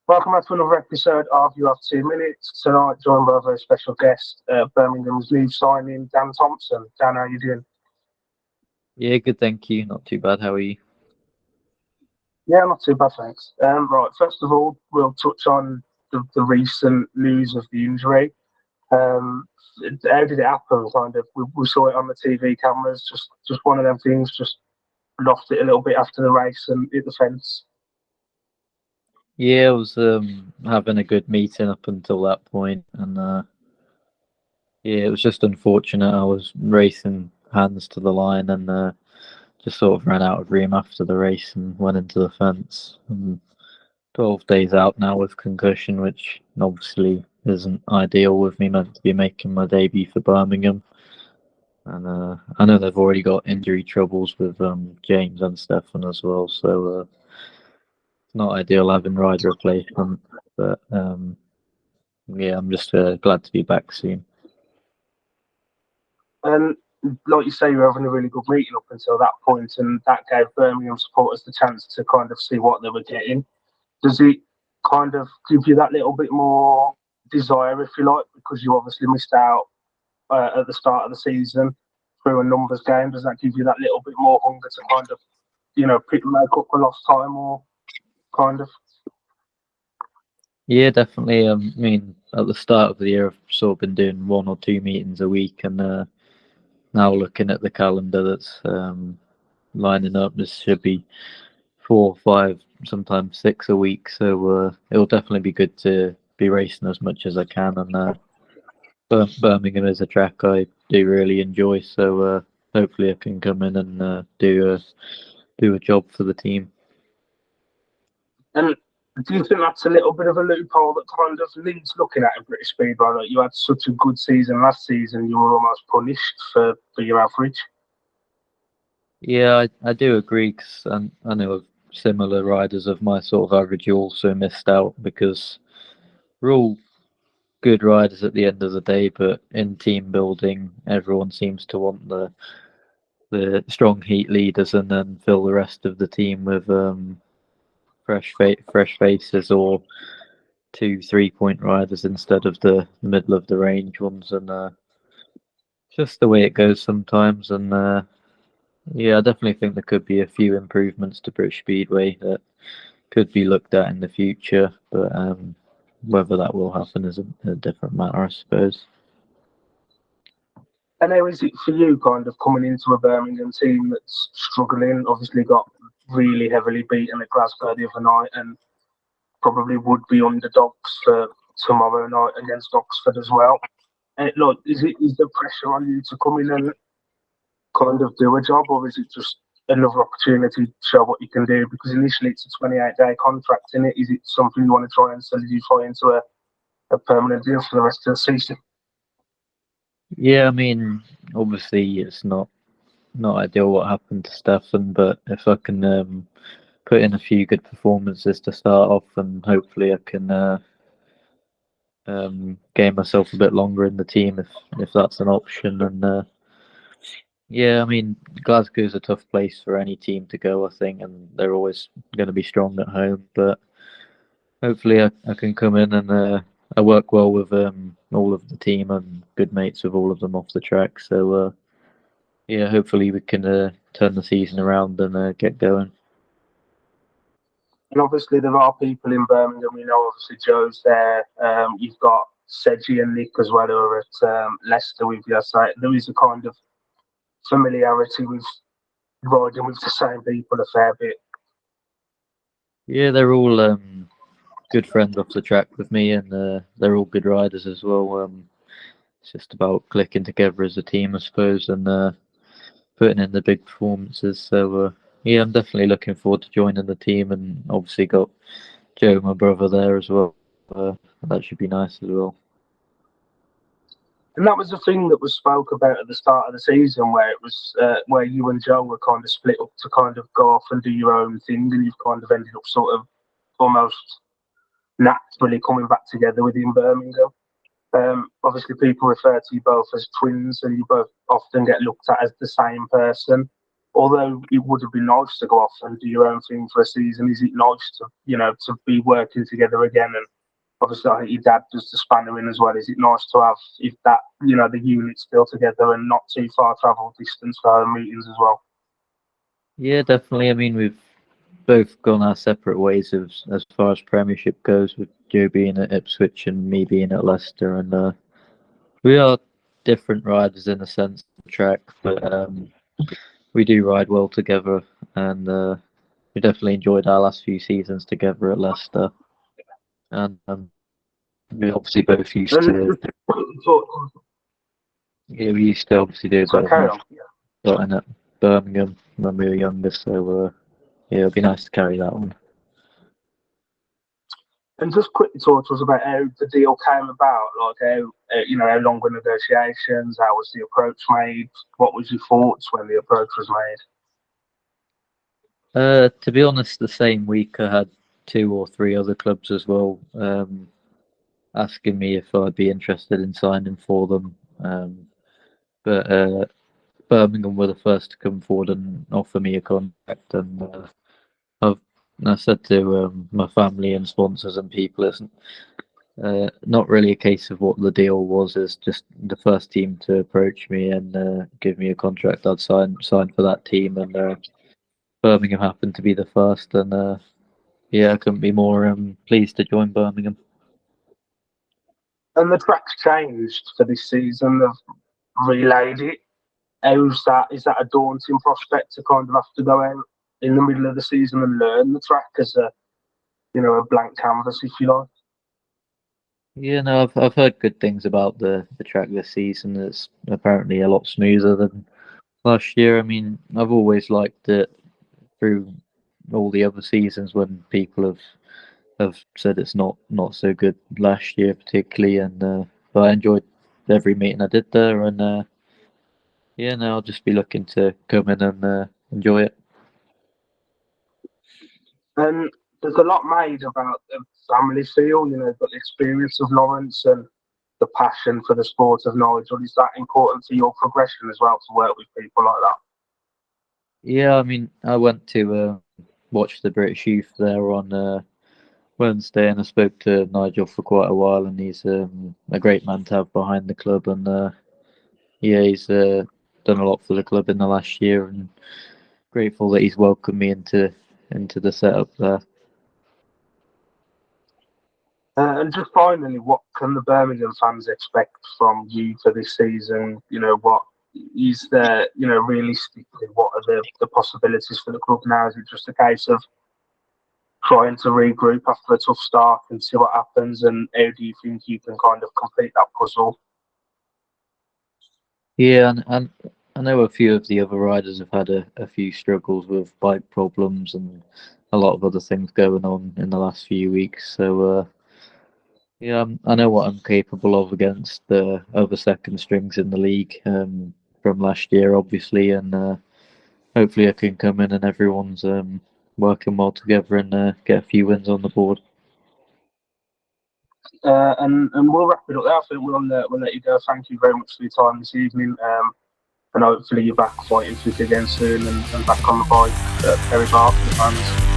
Welcome back to another episode of You Have 2 Minutes. Tonight, joined by a very special guest, Birmingham's new signing, Dan Thompson. Dan, how you doing? Yeah, good, thank you. Not too bad. How are you? Yeah, not too bad, thanks. Right, first of all, we'll touch on the recent news of the injury. Um, how did it happen? Kind of, we saw it on the TV cameras. Just one of them things. Just lost it a little bit after the race and hit the fence. Yeah, I was having a good meeting up until that point, and yeah, it was just unfortunate. I was racing hands to the line and just sort of ran out of room after the race and went into the fence. 12 days out now with concussion, which obviously isn't ideal with me meant to be making my debut for Birmingham. And I know they've already got injury troubles with James and Stefan as well, so it's not ideal having rider replacement. But yeah, I'm just glad to be back soon. And like you say, you're having a really good meeting up until that point, and that gave Birmingham supporters the chance to kind of see what they were getting. Does it kind of give you that little bit more desire, if you like, because you obviously missed out at the start of the season through a numbers game? Does that give you that little bit more hunger to kind of, make up for lost time, or kind of? Yeah, definitely. I mean, at the start of the year, I've sort of been doing one or two meetings a week, and now looking at the calendar that's lining up, this should be 4, 5, sometimes 6 a week. So it'll definitely be good to be racing as much as I can. And Birmingham is a track I do really enjoy, so hopefully I can come in and do a job for the team. And do you think that's a little bit of a loophole that kind of needs looking at in British Speedway? That you had such a good season last season, you were almost punished for your average. Yeah, I do agree because I know similar riders of my sort of average who also missed out because we're all good riders at the end of the day, but in team building, everyone seems to want the strong heat leaders and then fill the rest of the team with fresh faces or 2 3 point riders instead of the middle of the range ones, and just the way it goes sometimes. And yeah, I definitely think there could be a few improvements to British Speedway that could be looked at in the future, but whether that will happen is a different matter, I suppose. And how is it for you, kind of coming into a Birmingham team that's struggling? Obviously, got really heavily beaten at Glasgow the other night, and probably would be underdogs for tomorrow night against Oxford as well. Look, is the pressure on you to come in and kind of do a job, or is it just another opportunity to show what you can do? Because initially it's a 28-day contract in it. Is it something you want to try and solidify into a permanent deal for the rest of the season? Yeah, I mean, obviously it's not ideal what happened to Stefan, but if I can put in a few good performances to start off, and hopefully I can gain myself a bit longer in the team if that's an option. And yeah, I mean, Glasgow's a tough place for any team to go, I think, and they're always going to be strong at home. But hopefully, I can come in and I work well with all of the team. I'm good mates with all of them off the track. So yeah, hopefully we can turn the season around and get going. And obviously there are people in Birmingham. Obviously Joe's there. You've got Seji and Nick as well who are at Leicester with you. So there is a kind of familiarity with riding with the same people a fair bit. Yeah, they're all good friends off the track with me, and they're all good riders as well. It's just about clicking together as a team, I suppose, and putting in the big performances. So yeah, I'm definitely looking forward to joining the team, and obviously got Joe, my brother, there as well. That should be nice as well. And that was the thing that was spoke about at the start of the season, where it was where you and Joe were kind of split up to kind of go off and do your own thing, and you've kind of ended up sort of almost naturally coming back together within Birmingham. Obviously, people refer to you both as twins, and you both often get looked at as the same person. although it would have been nice to go off and do your own thing for a season, is it nice to, to be working together again? And obviously, I think your dad does the spanner in as well. Is it nice to have, if that, the unit's still together and not too far travel distance for home meetings as well? Yeah, definitely. I mean, we've both gone our separate ways as far as Premiership goes, with Joe being at Ipswich and me being at Leicester, and we are different riders in a sense of the track, but we do ride well together, and we definitely enjoyed our last few seasons together at Leicester, and we obviously both used to. Yeah, we used to obviously do a bit of starting at Birmingham when we were younger, so yeah, it'd be nice to carry that on. And just quickly talk to us about how the deal came about, like how long were negotiations, how was the approach made, what was your thoughts when the approach was made? To be honest, the same week I had 2 or 3 other clubs as well asking me if I'd be interested in signing for them, but Birmingham were the first to come forward and offer me a contract, and I said to my family and sponsors and people, it's not really a case of what the deal was. It's just the first team to approach me and give me a contract. I'd sign for that team, and Birmingham happened to be the first, and yeah, I couldn't be more pleased to join Birmingham. And the track's changed for this season. They've relayed it. How's that? Is that a daunting prospect to kind of have to go out in the middle of the season and learn the track as a blank canvas, if you like? Yeah, no, I've heard good things about the track this season. It's apparently a lot smoother than last year. I mean, I've always liked it through all the other seasons when people have said it's not so good last year particularly, and but I enjoyed every meeting I did there, and yeah, now I'll just be looking to come in and enjoy it. And there's a lot made about the family feel, but the experience of Lawrence and the passion for the sport of Nigel. Is that important to your progression as well, to work with people like that? Yeah, I mean, I went to watch the British Youth there on Wednesday, and I spoke to Nigel for quite a while, and he's a great man to have behind the club, and yeah, he's done a lot for the club in the last year, and grateful that he's welcomed me into the setup there. And just finally, what can the Birmingham fans expect from you for this season? What is there, realistically, what are the possibilities for the club now? Is it just a case of trying to regroup after a tough start and see what happens? And how do you think you can kind of complete that puzzle? Yeah, and I know a few of the other riders have had a few struggles with bike problems and a lot of other things going on in the last few weeks. So yeah, I know what I'm capable of against the other second strings in the league from last year, obviously, and hopefully I can come in and everyone's working well together and get a few wins on the board. And we'll wrap it up there. I think we'll let you go. Thank you very much for your time this evening. And hopefully you're back fighting fit again soon and back on the bike at Perry Park for the fans.